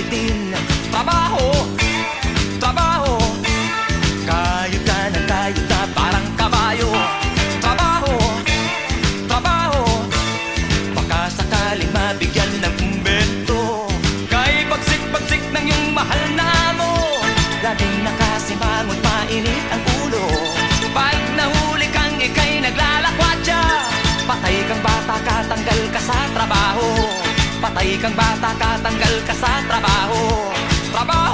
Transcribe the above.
din. Trabaho, trabaho, kayod ka ng kayod na parang kabayo. Trabaho, trabaho, baka sakaling mabigyan ng kumbento. Kay bagsik-bagsik ng iyong mahal na mo, laging nakasimangot, mainit ang ulo. Pag nahuli kang ika'y naglalakwadya, patay kang bata, katanggal ka sa trabaho. Patay kang bata, katanggal ka sa trabaho. Trabaho